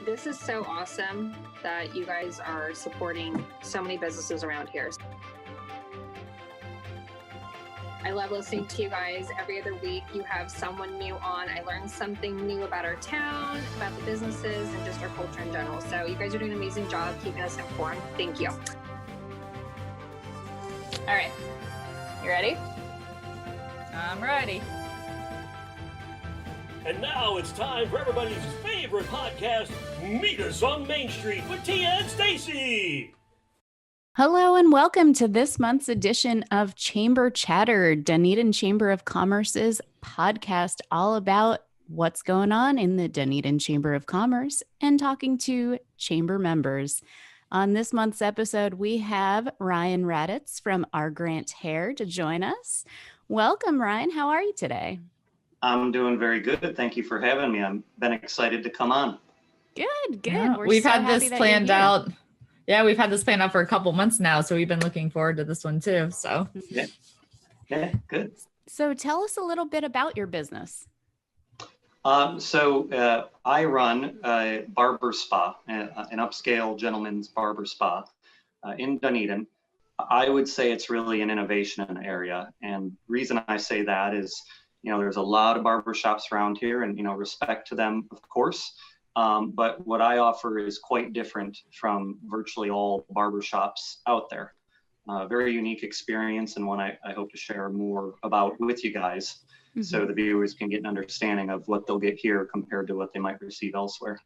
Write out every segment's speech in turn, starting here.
This is so awesome that you guys are supporting so many businesses around here. I love listening to you guys. Every other week you have someone new on. I learn something new about our town, about the businesses, and just our culture in general. So you guys are doing an amazing job keeping us informed. Thank you. All right, you ready? I'm ready. And now it's time for everybody's favorite podcast, Meet Us on Main Street with Tia and Stacy. Hello and welcome to this month's edition of Chamber Chatter, Dunedin Chamber of Commerce's podcast all about what's going on in the Dunedin Chamber of Commerce and talking to chamber members. On this month's episode, we have Ryan Raditz from R Grand Hair to join us. Welcome, Ryan. How are you today? I'm doing very good. Thank you for having me. I've been excited to come on. Good. Yeah, We're we've so had happy this that planned you're here. out. Yeah, we've had this planned out for a couple months now, so we've been looking forward to this one too. So Yeah, good. So tell us a little bit about your business. I run a barber spa, an upscale gentleman's barber spa in Dunedin. I would say it's really an innovation in the area. And reason I say that is, there's a lot of barbershops around here and, respect to them, of course. But what I offer is quite different from virtually all barbershops out there. Very unique experience and one I hope to share more about with you guys. Mm-hmm. So the viewers can get an understanding of what they'll get here compared to what they might receive elsewhere.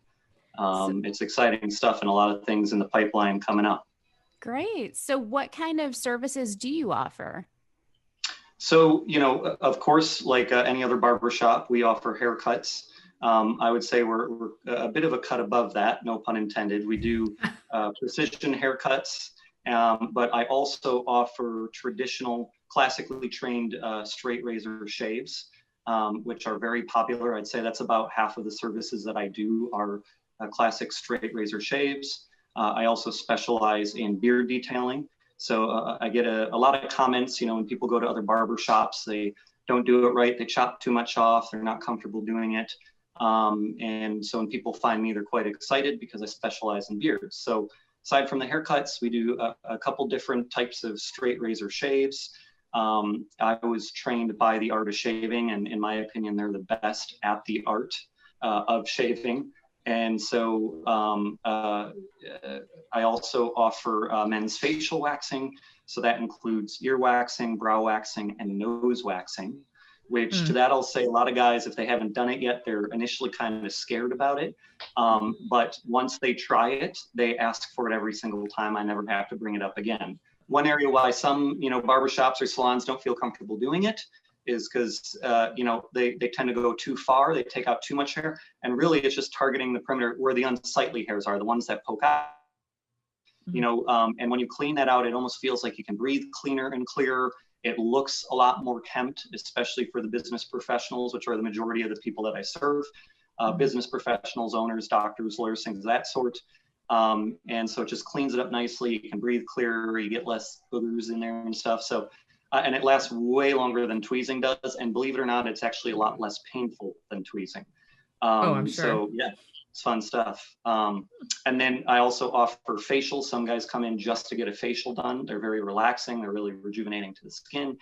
It's exciting stuff and a lot of things in the pipeline coming up. Great. So what kind of services do you offer? So, of course, like any other barbershop, we offer haircuts. I would say we're a bit of a cut above that, no pun intended. We do precision haircuts, but I also offer traditional, classically trained straight razor shaves, which are very popular. I'd say that's about half of the services that I do are classic straight razor shaves. I also specialize in beard detailing. So I get a lot of comments, when people go to other barbershops, they don't do it right. They chop too much off. They're not comfortable doing it. And so when people find me, they're quite excited because I specialize in beards. So aside from the haircuts, we do a couple different types of straight razor shaves. I was trained by the art of shaving, and in my opinion, they're the best at the art of shaving. And so I also offer men's facial waxing. So that includes ear waxing, brow waxing, and nose waxing, which to that I'll say a lot of guys, if they haven't done it yet, they're initially kind of scared about it. But once they try it, they ask for it every single time. I never have to bring it up again. One area why some, barbershops or salons don't feel comfortable doing it is because, they tend to go too far. They take out too much hair. And really, it's just targeting the perimeter where the unsightly hairs are, the ones that poke out. And when you clean that out, it almost feels like you can breathe cleaner and clearer. It looks a lot more kempt, especially for the business professionals, which are the majority of the people that I serve. Business professionals, owners, doctors, lawyers, things of that sort. And so it just cleans it up nicely. You can breathe clearer. You get less boogers in there and stuff. So. And it lasts way longer than tweezing does. And believe it or not, it's actually a lot less painful than tweezing. I'm sure. So yeah, it's fun stuff. And then I also offer facials. Some guys come in just to get a facial done. They're very relaxing. They're really rejuvenating to the skin.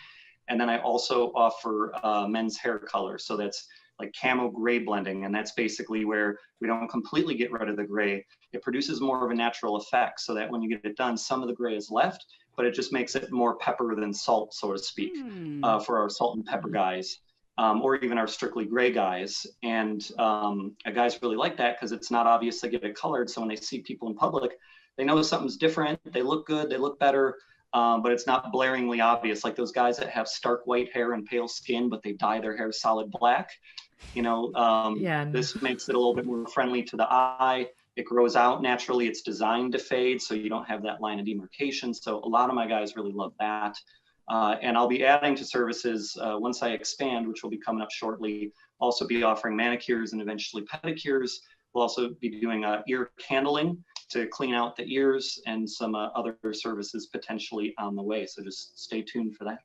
And then I also offer men's hair color. So that's like camo gray blending. And that's basically where we don't completely get rid of the gray. It produces more of a natural effect so that when you get it done, some of the gray is left, but it just makes it more pepper than salt, so to speak, for our salt and pepper guys, or even our strictly gray guys. And guys really like that because it's not obvious they get it colored. So when they see people in public, they know something's different. They look good, they look better, but it's not blaringly obvious. Like those guys that have stark white hair and pale skin, but they dye their hair solid black. This makes it a little bit more friendly to the eye. It grows out naturally. It's designed to fade, so you don't have that line of demarcation. So a lot of my guys really love that. And I'll be adding to services once I expand, which will be coming up shortly. Also be offering manicures and eventually pedicures. We'll also be doing ear candling to clean out the ears and some other services potentially on the way. So just stay tuned for that.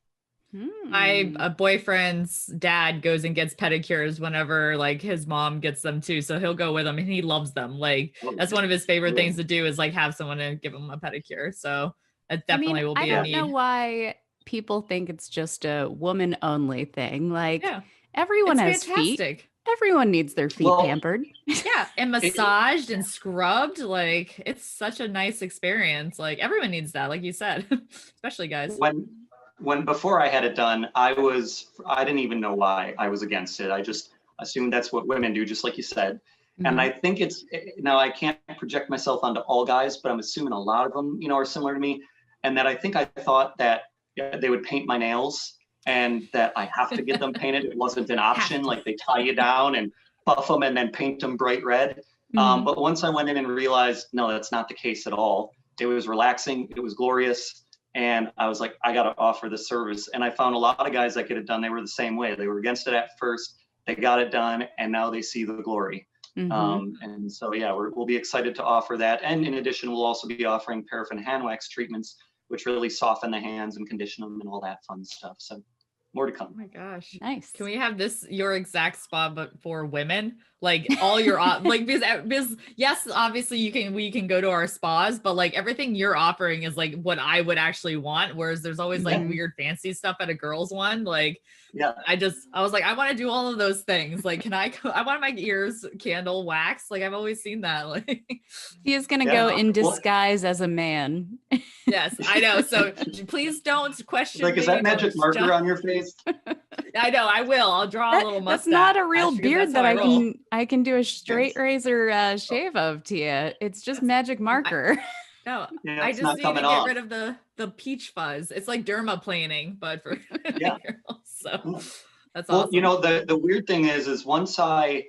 My boyfriend's dad goes and gets pedicures whenever like his mom gets them too. So he'll go with them and he loves them. Like that's one of his favorite things to do is like have someone to give him a pedicure. So it definitely will be I a don't need. know why people think it's just a woman only thing. Like everyone it's has fantastic. feet. Everyone needs their feet pampered. Yeah, and massaged and scrubbed. Like it's such a nice experience. Like everyone needs that, like you said, especially guys. When before I had it done, I didn't even know why I was against it. I just assumed that's what women do, just like you said. And I think now I can't project myself onto all guys, but I'm assuming a lot of them, are similar to me. And that I thought that they would paint my nails and that I have to get them painted. It wasn't an option. Like they tie you down and buff them and then paint them bright red. But once I went in and realized, no, that's not the case at all. It was relaxing. It was glorious. And I was like, I got to offer this service. And I found a lot of guys that get it done. They were the same way. They were against it at first. They got it done. And now they see the glory. And so, we'll be excited to offer that. And in addition, we'll also be offering paraffin hand wax treatments, which really soften the hands and condition them and all that fun stuff. So more to come. Oh my gosh. Nice. Can we have your exact spa, but for women? Like all your, like, because yes, obviously we can go to our spas, but like everything you're offering is like what I would actually want. Whereas there's always like weird fancy stuff at a girl's one. Like, I was like, I want to do all of those things. Like, I want my ears candle wax. Like I've always seen that. Like he is going to go in disguise as a man. Yes, I know. So please don't question is that magic marker on your face? I know, I will. I'll draw a little mustache. That's not a real beard that I can do a straight razor shave of, Tia. It's just magic marker. I just need to get rid of the peach fuzz. It's like dermaplaning, but for girls. So that's awesome. Well, the weird thing is once I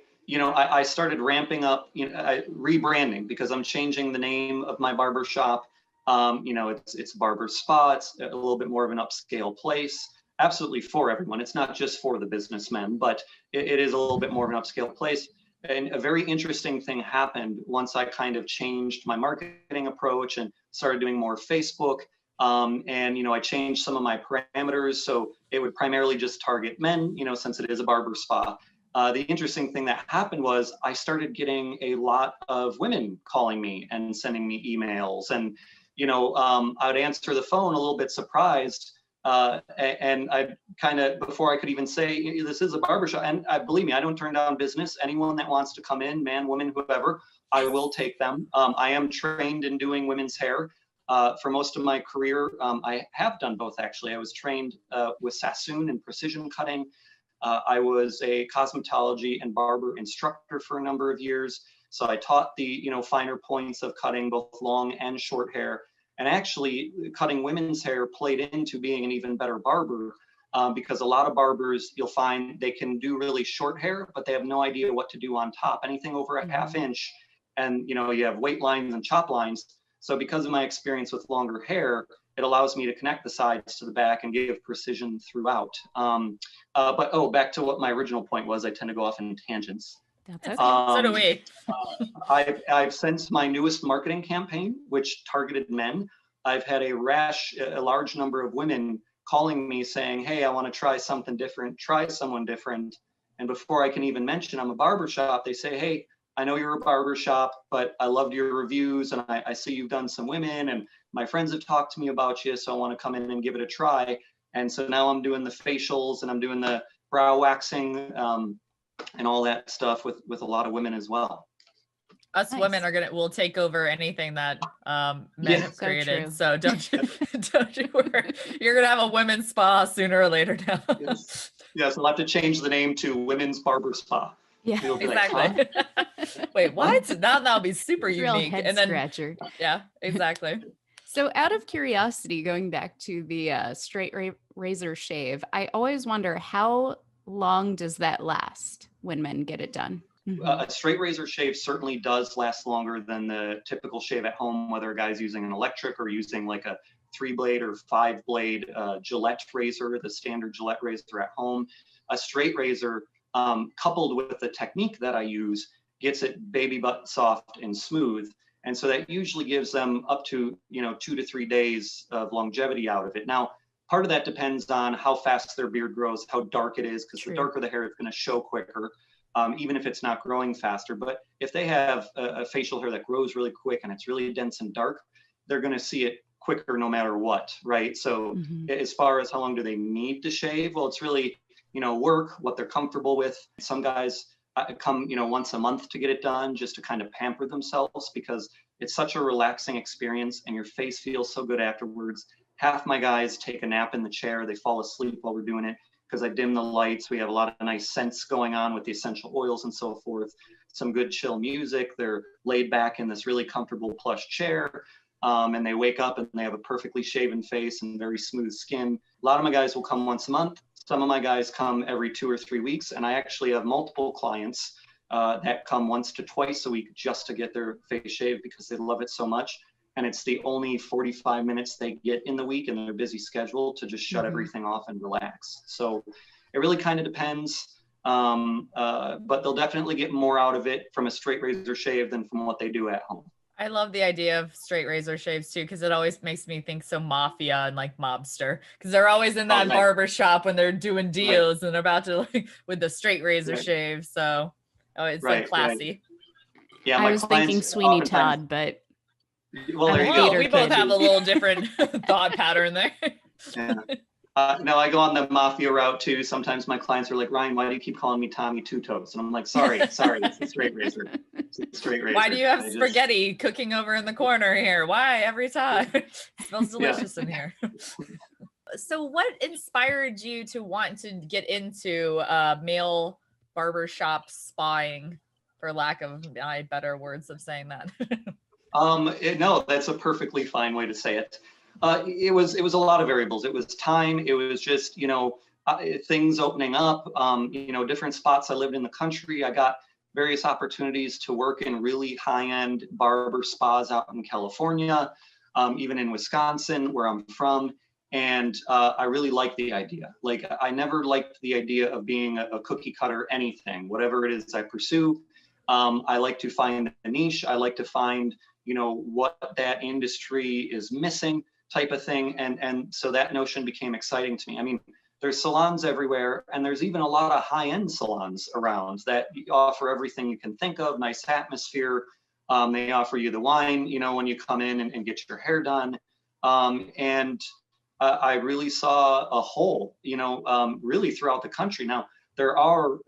started ramping up, rebranding because I'm changing the name of my barbershop. It's Barber Spa. It's a little bit more of an upscale place. Absolutely for everyone. It's not just for the businessmen, but it is a little bit more of an upscale place. And a very interesting thing happened once I kind of changed my marketing approach and started doing more Facebook. I changed some of my parameters. So it would primarily just target men, since it is a barber spa. The interesting thing that happened was I started getting a lot of women calling me and sending me emails. And, I would answer the phone a little bit surprised. And I kind of, before I could even say this is a barbershop, and believe me, I don't turn down business. Anyone that wants to come in, man, woman, whoever, I will take them. I am trained in doing women's hair. For most of my career, I have done both actually. I was trained with Sassoon and precision cutting. I was a cosmetology and barber instructor for a number of years. So I taught the, finer points of cutting both long and short hair. And actually, cutting women's hair played into being an even better barber because a lot of barbers, you'll find they can do really short hair, but they have no idea what to do on top. Anything over a half inch, and you have weight lines and chop lines. So because of my experience with longer hair, it allows me to connect the sides to the back and give precision throughout. But back to what my original point was, I tend to go off in tangents. That's okay. So do we. I've since my newest marketing campaign, which targeted men, I've had a large number of women calling me saying, hey, I want to try something different, try someone different. And before I can even mention I'm a barbershop, they say, hey, I know you're a barbershop, but I loved your reviews and I see you've done some women and my friends have talked to me about you, so I want to come in and give it a try. And so now I'm doing the facials and I'm doing the brow waxing and all that stuff with a lot of women as well. Us women we'll take over anything that men have created. So don't you worry. You're gonna have a women's spa sooner or later now. Yes, we'll have to change the name to Women's Barber Spa. Yeah, exactly. Wait, what? That'll be super it's unique. Real head and then scratcher. Yeah, exactly. So out of curiosity, going back to the straight razor shave, I always wonder how long does that last when men get it done? A straight razor shave certainly does last longer than the typical shave at home, whether a guy's using an electric or using like a 3-blade or 5-blade Gillette razor, the standard Gillette razor at home. A straight razor, coupled with the technique that I use, gets it baby butt soft and smooth. And so that usually gives them up to 2 to 3 days of longevity out of it. Now, part of that depends on how fast their beard grows, how dark it is, because the True. darker the hair, it's going to show quicker, even if it's not growing faster. But if they have a facial hair that grows really quick and it's really dense and dark, they're going to see it quicker no matter what, right? So as far as how long do they need to shave, well, it's really, work, what they're comfortable with. Some guys come, once a month to get it done, just to kind of pamper themselves, because it's such a relaxing experience and your face feels so good afterwards. Half my guys take a nap in the chair. They fall asleep while we're doing it because I dim the lights. We have a lot of nice scents going on with the essential oils and so forth. Some good chill music. They're laid back in this really comfortable plush chair. And they wake up and they have a perfectly shaven face and very smooth skin. A lot of my guys will come once a month. Some of my guys come every 2 or 3 weeks. And I actually have multiple clients that come once to twice a week just to get their face shaved because they love it so much. And it's the only 45 minutes they get in the week in their busy schedule to just shut everything off and relax. So it really kind of depends. But they'll definitely get more out of it from a straight razor shave than from what they do at home. I love the idea of straight razor shaves too, because it always makes me think so mafia and like mobster, because they're always in that barber shop when they're doing deals and they're about to with the straight razor shave. So it's like classy. Yeah, I was thinking Sweeney Todd, but well, there you go. We both have a little different thought pattern there. Yeah. No, I go on the mafia route too. Sometimes my clients are like, Ryan, why do you keep calling me Tommy Two Toes? And I'm like, sorry, it's a straight razor. It's a straight razor. Why do you have spaghetti cooking over in the corner here? Why every time? It smells delicious in here. So what inspired you to want to get into male barbershop spying, for lack of better words of saying that? No, that's a perfectly fine way to say it. It was a lot of variables. It was time. It was just, things opening up, different spots. I lived in the country. I got various opportunities to work in really high-end barber spas out in California, even in Wisconsin, where I'm from. And I really liked the idea. Like, I never liked the idea of being a cookie cutter anything, whatever it is I pursue. I like to find a niche. I like to find, what that industry is missing, type of thing. And so that notion became exciting to me. I mean, there's salons everywhere, and there's even a lot of high-end salons around that offer everything you can think of, nice atmosphere. They offer you the wine, when you come in and get your hair done. I really saw a hole, really throughout the country. Now, there are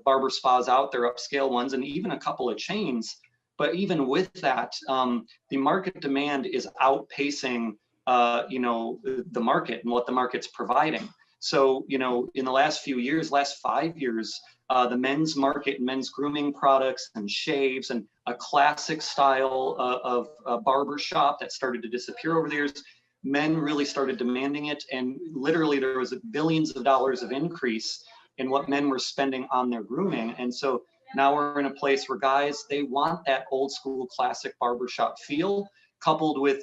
barber spas out there, upscale ones, and even a couple of chains. But even with that, the market demand is outpacing the market and what the market's providing. So, in the last few years, last 5 years, the men's market, men's grooming products and shaves and a classic style of barbershop that started to disappear over the years, men really started demanding it. And literally there was billions of dollars of increase in what men were spending on their grooming. And so now we're in a place where guys, they want that old school classic barbershop feel, coupled with,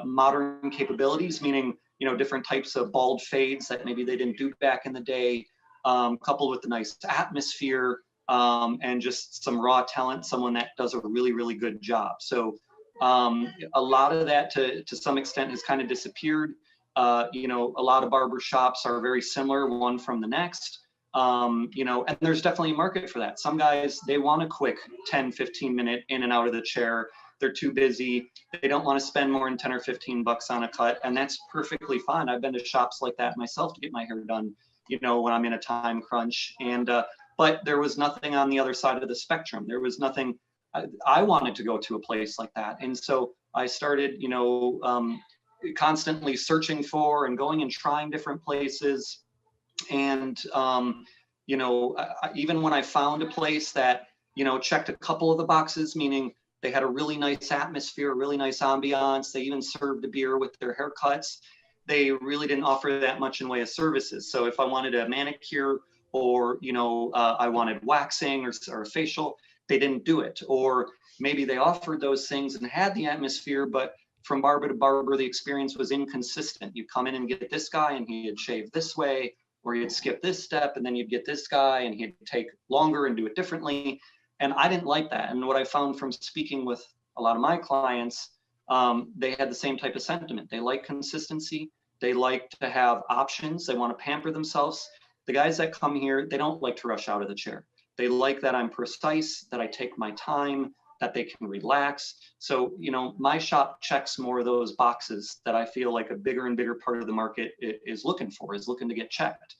modern capabilities, meaning, different types of bald fades that maybe they didn't do back in the day, coupled with the nice atmosphere, and just some raw talent, someone that does a really, really good job. So a lot of that to some extent has kind of disappeared. A lot of barbershops are very similar, one from the next. And there's definitely a market for that. Some guys, they want a quick 10, 15 minute in and out of the chair. They're too busy. They don't want to spend more than 10 or 15 bucks on a cut. And that's perfectly fine. I've been to shops like that myself to get my hair done, when I'm in a time crunch. And, but there was nothing on the other side of the spectrum. There was nothing. I wanted to go to a place like that. And so I started, constantly searching for and going and trying different places. And, even when I found a place that, checked a couple of the boxes, meaning they had a really nice atmosphere, really nice ambiance. They even served a beer with their haircuts. They really didn't offer that much in way of services. So if I wanted a manicure or, I wanted waxing or a facial, they didn't do it. Or maybe they offered those things and had the atmosphere, but from barber to barber, the experience was inconsistent. You come in and get this guy and he'd shave this way, or you'd skip this step and then you'd get this guy and he'd take longer and do it differently. And I didn't like that. And what I found from speaking with a lot of my clients, they had the same type of sentiment. They like consistency. They like to have options. They want to pamper themselves. The guys that come here, they don't like to rush out of the chair. They like that I'm precise, that I take my time, that they can relax. So, my shop checks more of those boxes that I feel like a bigger and bigger part of the market is looking to get checked.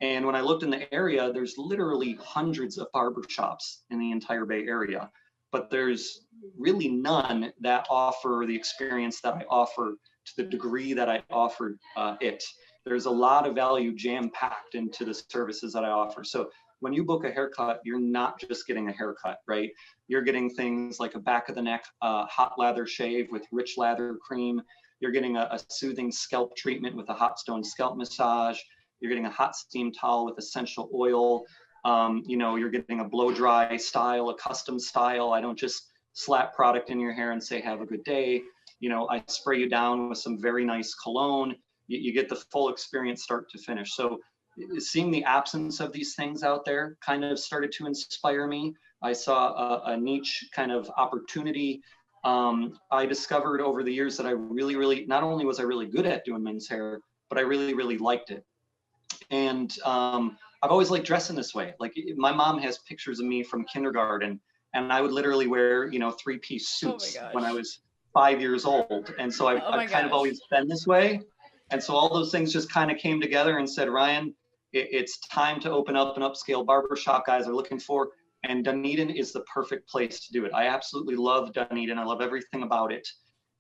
And when I looked in the area, there's literally hundreds of barbershops in the entire Bay Area, but there's really none that offer the experience that I offer to the degree that I offered it. There's a lot of value jam-packed into the services that I offer. So when you book a haircut, you're not just getting a haircut, right? You're getting things like a back of the neck hot lather shave with rich lather cream. You're getting a soothing scalp treatment with a hot stone scalp massage. You're getting a hot steam towel with essential oil. You're getting a blow dry style, a custom style. I don't just slap product in your hair and say, have a good day. I spray you down with some very nice cologne. You get the full experience start to finish. So seeing the absence of these things out there kind of started to inspire me. I saw a niche kind of opportunity. I discovered over the years that I really, not only was I really good at doing men's hair, but I really liked it. And I've always liked dressing this way. Like my mom has pictures of me from kindergarten, and I would literally wear, 3-piece suits when I was 5 years old. And so I've kind of always been this way. And so all those things just kind of came together and said, Ryan, it's time to open up an upscale barbershop guys are looking for. And Dunedin is the perfect place to do it. I absolutely love Dunedin. I love everything about it.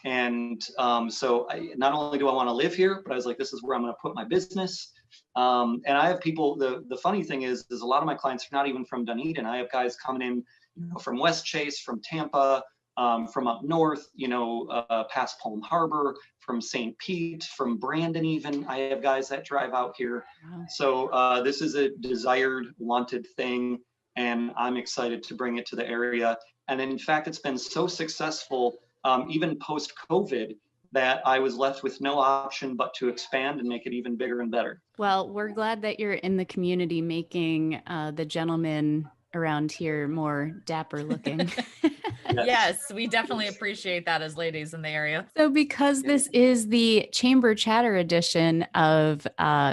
And so not only do I want to live here, but I was like, this is where I'm going to put my business. And I have people, the funny thing is a lot of my clients are not even from Dunedin. I have guys coming in from West Chase, from Tampa, from up north, past Palm Harbor, from St. Pete, from Brandon even. I have guys that drive out here. Wow. So this is a desired, wanted thing, and I'm excited to bring it to the area. And in fact, it's been so successful, even post-COVID, that I was left with no option but to expand and make it even bigger and better. Well, we're glad that you're in the community making the gentlemen around here more dapper looking. Yes, we definitely appreciate that as ladies in the area. So because this is the Chamber Chatter edition of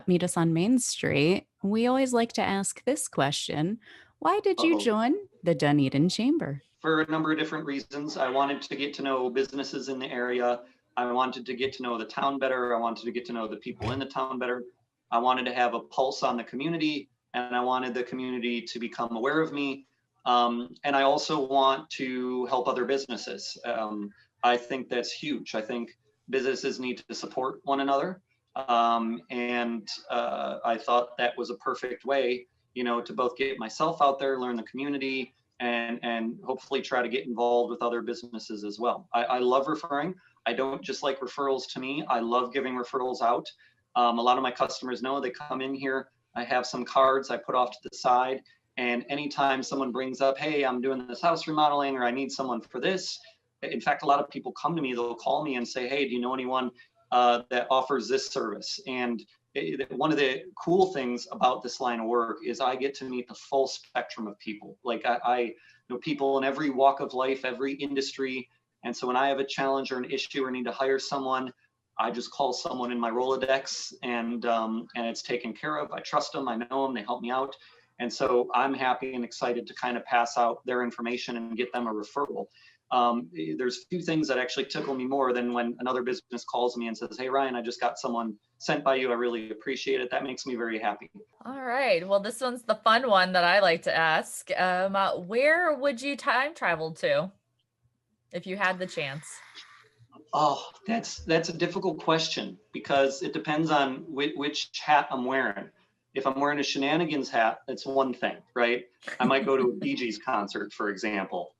Meet Us on Main Street, we always like to ask this question. Why did you join the Dunedin Chamber? For a number of different reasons. I wanted to get to know businesses in the area. I wanted to get to know the town better. I wanted to get to know the people in the town better. I wanted to have a pulse on the community, and I wanted the community to become aware of me. And I also want to help other businesses. I think that's huge. I think businesses need to support one another. And I thought that was a perfect way, to both get myself out there, learn the community, and hopefully try to get involved with other businesses as well. I love referring. I don't just like referrals to me. I love giving referrals out. A lot of my customers know they come in here. I have some cards I put off to the side. And anytime someone brings up, hey, I'm doing this house remodeling, or I need someone for this. In fact, a lot of people come to me, they'll call me and say, hey, do you know anyone that offers this service? And one of the cool things about this line of work is I get to meet the full spectrum of people. Like I know people in every walk of life, every industry. And so when I have a challenge or an issue or need to hire someone, I just call someone in my Rolodex and it's taken care of. I trust them, I know them, they help me out. And so I'm happy and excited to kind of pass out their information and get them a referral. There's a few things that actually tickle me more than when another business calls me and says, hey, Ryan, I just got someone sent by you. I really appreciate it. That makes me very happy. All right. Well, this one's the fun one that I like to ask. Where would you time travel to if you had the chance? Oh, that's a difficult question because it depends on which hat I'm wearing. If I'm wearing a shenanigans hat, that's one thing, right? I might go to a Bee Gees concert, for example.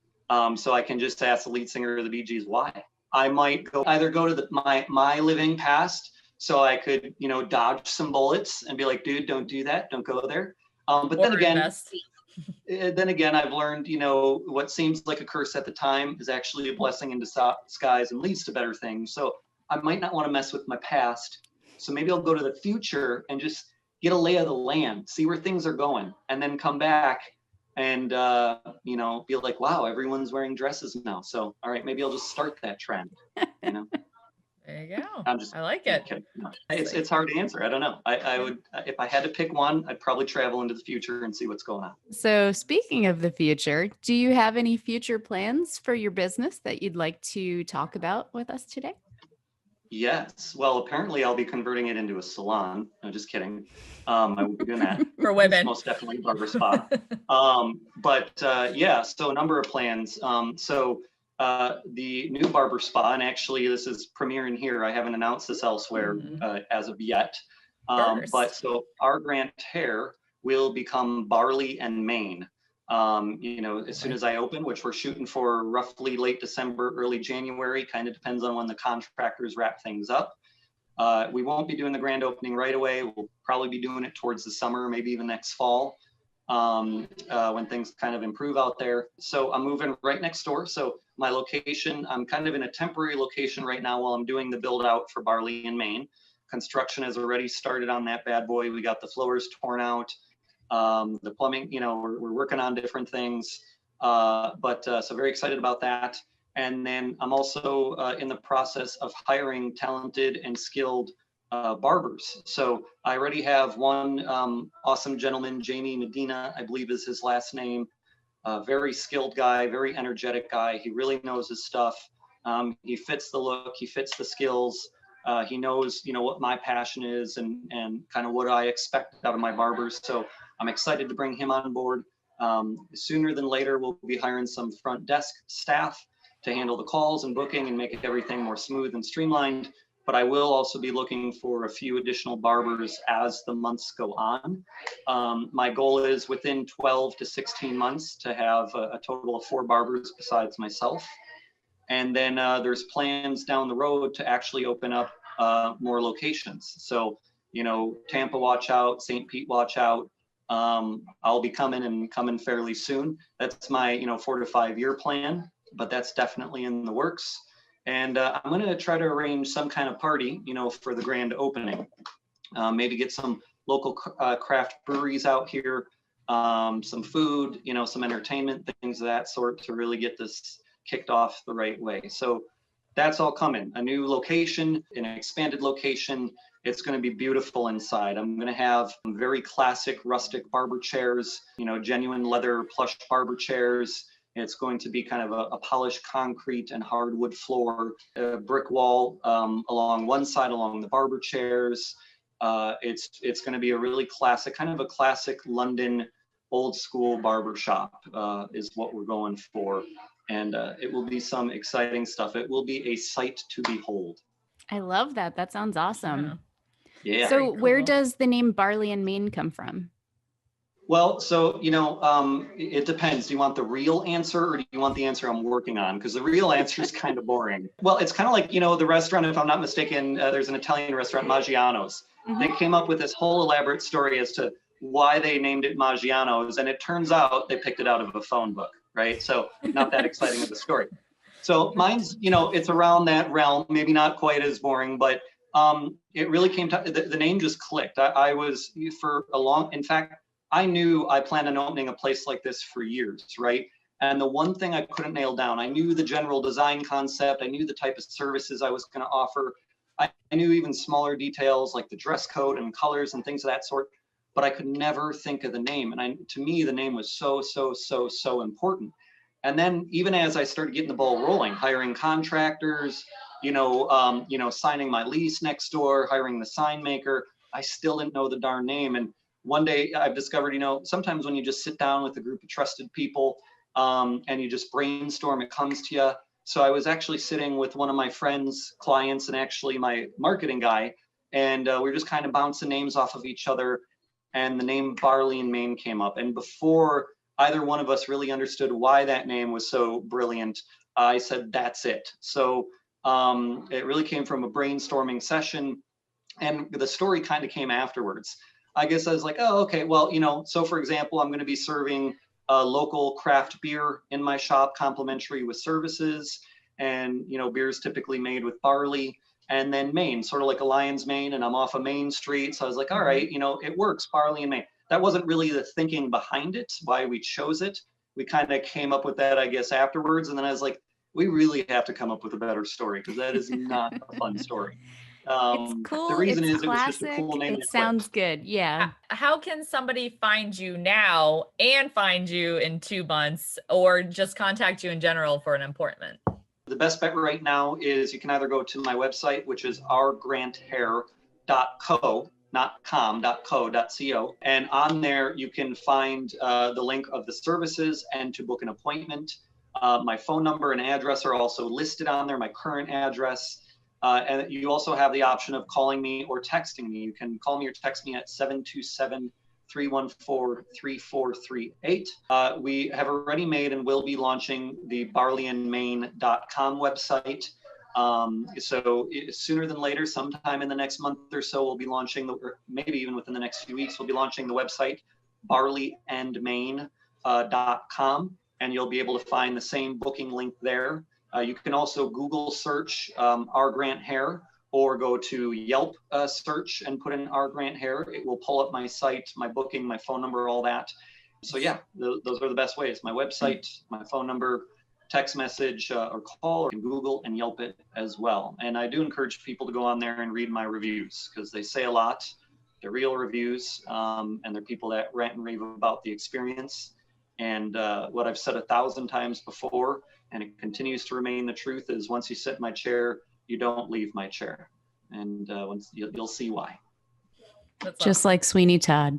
So I can just ask the lead singer of the Bee Gees why. I might either go to my living past so I could, dodge some bullets and be like, dude, don't do that. Don't go there. But then again, I've learned, what seems like a curse at the time is actually a blessing in disguise and leads to better things. So I might not want to mess with my past. So maybe I'll go to the future and just get a lay of the land, see where things are going, and then come back and, be like, wow, everyone's wearing dresses now. So, all right, maybe I'll just start that trend, Very There you go. I like I'm it. kidding. No, it's hard to answer. I don't know. I would, if I had to pick one, I'd probably travel into the future and see what's going on. So, speaking of the future, do you have any future plans for your business that you'd like to talk about with us today? Yes. Well, apparently I'll be converting it into a salon. No, just kidding. I will be doing that. For women. It's most definitely a barber spa. Yeah, so a number of plans. The new barber spa, and actually this is premiering here. I haven't announced this elsewhere as of yet. But so R Grand Hair will become Barley and Mane. As soon as I open, which we're shooting for roughly late December, early January, kind of depends on when the contractors wrap things up. We won't be doing the grand opening right away. We'll probably be doing it towards the summer, maybe even next fall, when things kind of improve out there. So I'm moving right next door. So my location, I'm kind of in a temporary location right now while I'm doing the build out for Barley and Mane. Construction has already started on that bad boy. We got the floors torn out. The plumbing, we're working on different things, so very excited about that. And then I'm also in the process of hiring talented and skilled barbers. So I already have one awesome gentleman, Jamie Medina, I believe is his last name. Very skilled guy, very energetic guy. He really knows his stuff. He fits the look, he fits the skills. He knows, what my passion is and kind of what I expect out of my barbers. So I'm excited to bring him on board. Sooner than later, we'll be hiring some front desk staff to handle the calls and booking and make everything more smooth and streamlined. But I will also be looking for a few additional barbers as the months go on. My goal is within 12 to 16 months to have a total of 4 barbers besides myself. And then there's plans down the road to actually open up more locations. So, Tampa, watch out, St. Pete, watch out. I'll be coming fairly soon. That's my, 4 to 5 year plan, but that's definitely in the works. And I'm going to try to arrange some kind of party, for the grand opening. Maybe get some local craft breweries out here, some food, some entertainment, things of that sort to really get this kicked off the right way. So that's all coming. A new location, an expanded location. It's going to be beautiful inside. I'm going to have very classic rustic barber chairs, genuine leather plush barber chairs. It's going to be kind of a polished concrete and hardwood floor, a brick wall along one side along the barber chairs. It's going to be a really classic, kind of a classic London old school barber shop is what we're going for. And it will be some exciting stuff. It will be a sight to behold. I love that. That sounds awesome. Yeah. So where does the name Barley and Mane come from? Well, so, it depends. Do you want the real answer or do you want the answer I'm working on? Because the real answer is kind of boring. Well, it's kind of like, the restaurant, if I'm not mistaken, there's an Italian restaurant, Maggiano's. Mm-hmm. They came up with this whole elaborate story as to why they named it Maggiano's. And it turns out they picked it out of a phone book, right? So not that exciting of a story. So mine's, it's around that realm, maybe not quite as boring, but it really came to, the name just clicked. I was for a long, in fact, I knew I planned on opening a place like this for years, right? And the one thing I couldn't nail down, I knew the general design concept, I knew the type of services I was going to offer. I knew even smaller details like the dress code and colors and things of that sort, but I could never think of the name. And to me, the name was so important. And then even as I started getting the ball rolling, hiring contractors, signing my lease next door, hiring the sign maker, I still didn't know the darn name. And one day I've discovered, sometimes when you just sit down with a group of trusted people and you just brainstorm, it comes to you. So I was actually sitting with one of my friends, clients, and actually my marketing guy, and we were just kind of bouncing names off of each other. And the name Barley and Mane came up. And before either one of us really understood why that name was so brilliant, I said, that's it. So it really came from a brainstorming session. And the story kind of came afterwards. I guess I was like, oh, okay, well, so for example, I'm going to be serving local craft beer in my shop, complimentary with services. And, beer's typically made with barley. And then Maine, sort of like a lion's mane, and I'm off of Main Street. So I was like, all right, it works, Barley and Mane. That wasn't really the thinking behind it, why we chose it. We kind of came up with that, I guess, afterwards. And then I was like, we really have to come up with a better story because that is not a fun story. It's The cool. reason It's is it was just a classic. cool name. It sounds good. Yeah. How can somebody find you now and find you in 2 months, or just contact you in general for an appointment? The best bet right now is you can either go to my website, which is rgrandhair.co, not com.co.co. And on there, you can find the link of the services and to book an appointment. My phone number and address are also listed on there, my current address. And you also have the option of calling me or texting me. You can call me or text me at 727-314-3438. We have already made and will be launching the barleyandmaine.com website. So sooner than later, sometime in the next month or so, we'll be launching, or maybe even within the next few weeks, we'll be launching the website barleyandmaine.com, and you'll be able to find the same booking link there. You can also Google search R Grand Hair, or go to Yelp search and put in R Grand Hair. It will pull up my site, my booking, my phone number, all that. So yeah, those are the best ways. My website, my phone number, text message or call, or Google and Yelp it as well. And I do encourage people to go on there and read my reviews because they say a lot. They're real reviews, and they're people that rant and rave about the experience. And what I've said 1,000 times before, and it continues to remain the truth, is once you sit in my chair, you don't leave my chair. And once you'll see why. Just like Sweeney Todd.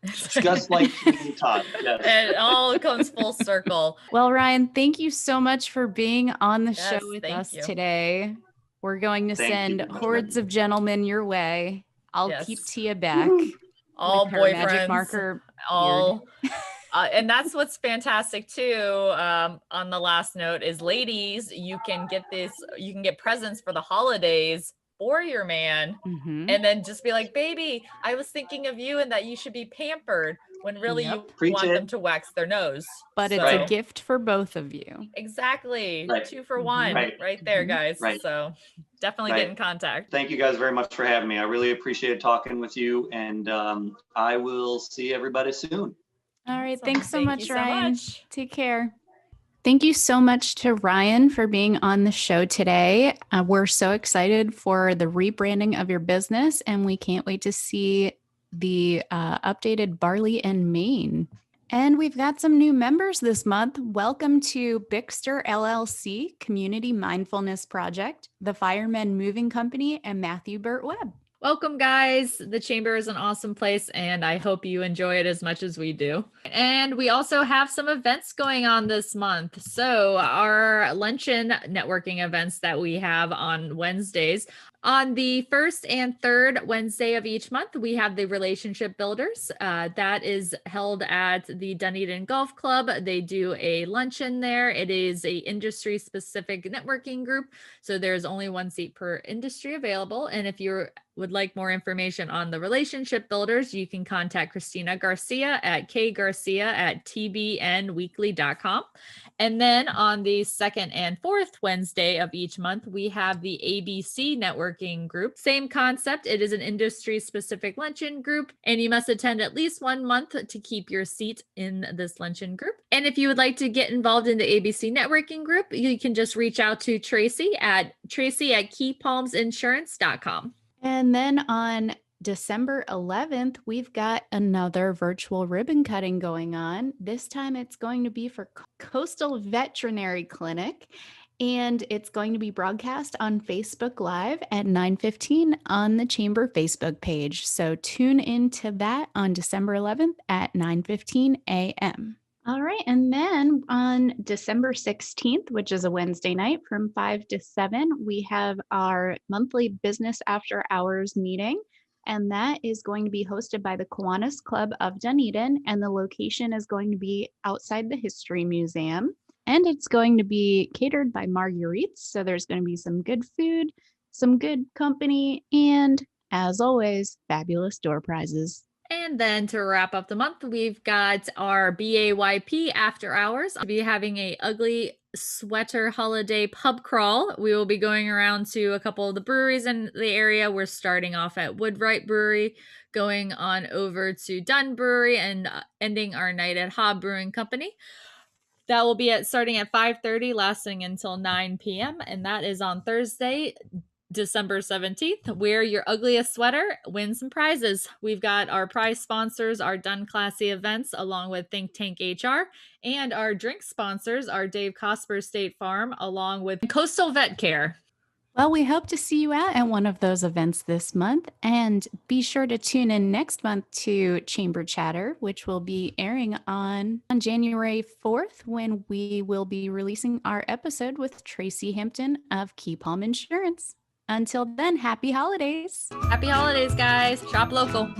Just like Sweeney Todd. Yes. It all comes full circle. Well, Ryan, thank you so much for being on the show Yes, with thank us you. today. We're going to Thank you send very much, hordes of gentlemen your way. I'll Yes. keep Tia back. All with her magic boyfriends, marker. all and that's what's fantastic too. On the last note is, ladies, you can get presents for the holidays for your man, Mhm. and then just be like, baby, I was thinking of you and that you should be pampered, when really Yep. you Preach want it. them to wax their nose. But it's So- a gift for both of you. Exactly. Right. 2 for 1 Right. there, guys. Right. So definitely Right. get in contact. Thank you guys very much for having me. I really appreciate talking with you, and I will see everybody soon. All right. Awesome. Thanks so Thank much, you so Ryan. much. Take care. Thank you so much to Ryan for being on the show today. We're so excited for the rebranding of your business, and we can't wait to see the updated Barley and Maine. And we've got some new members this month. Welcome to Bixter LLC, Community Mindfulness Project, the Firemen Moving Company, and Matthew Burt Webb. Welcome, guys. The Chamber is an awesome place, and I hope you enjoy it as much as we do. And we also have some events going on this month. So our luncheon networking events that we have on Wednesdays. On the first and third Wednesday of each month, we have the Relationship Builders. That is held at the Dunedin Golf Club. They do a luncheon there. It is a industry-specific networking group, so there's only 1 seat per industry available. And if you would like more information on the Relationship Builders, you can contact Christina Garcia at kgarcia@tbnweekly.com. And then on the second and fourth Wednesday of each month, we have the ABC networking group. Same concept. It is an industry specific luncheon group, and you must attend at least 1 month to keep your seat in this luncheon group. And if you would like to get involved in the ABC networking group, you can just reach out to Tracy at keypalmsinsurance.com. And then on December 11th, we've got another virtual ribbon cutting going on. This time it's going to be for Coastal Veterinary Clinic, and it's going to be broadcast on Facebook Live at 9:15 on the Chamber Facebook page. So tune into that on December 11th at 9:15 a.m. All right. And then on December 16th, which is a Wednesday night from 5 to 7, we have our monthly business after hours meeting. And that is going to be hosted by the Kiwanis Club of Dunedin. And the location is going to be outside the History Museum. And it's going to be catered by Marguerite's. So there's going to be some good food, some good company, and as always, fabulous door prizes. And then to wrap up the month, we've got our BAYP after hours. We'll be having a ugly sweater holiday pub crawl. We will be going around to a couple of the breweries in the area. We're starting off at Woodwright Brewery, going on over to Dunn Brewery, and ending our night at Hobb Brewing Company. That will be starting at 5:30, lasting until 9 p.m. And that is on Thursday, December 17th. Wear your ugliest sweater, win some prizes. We've got our prize sponsors, our Done Classy events, along with Think Tank HR, and our drink sponsors are Dave Cosper State Farm, along with Coastal Vet Care. Well, we hope to see you out at one of those events this month. And be sure to tune in next month to Chamber Chatter, which will be airing on January 4th, when we will be releasing our episode with Tracy Hampton of Key Palm Insurance. Until then, happy holidays. Happy holidays, guys. Shop local.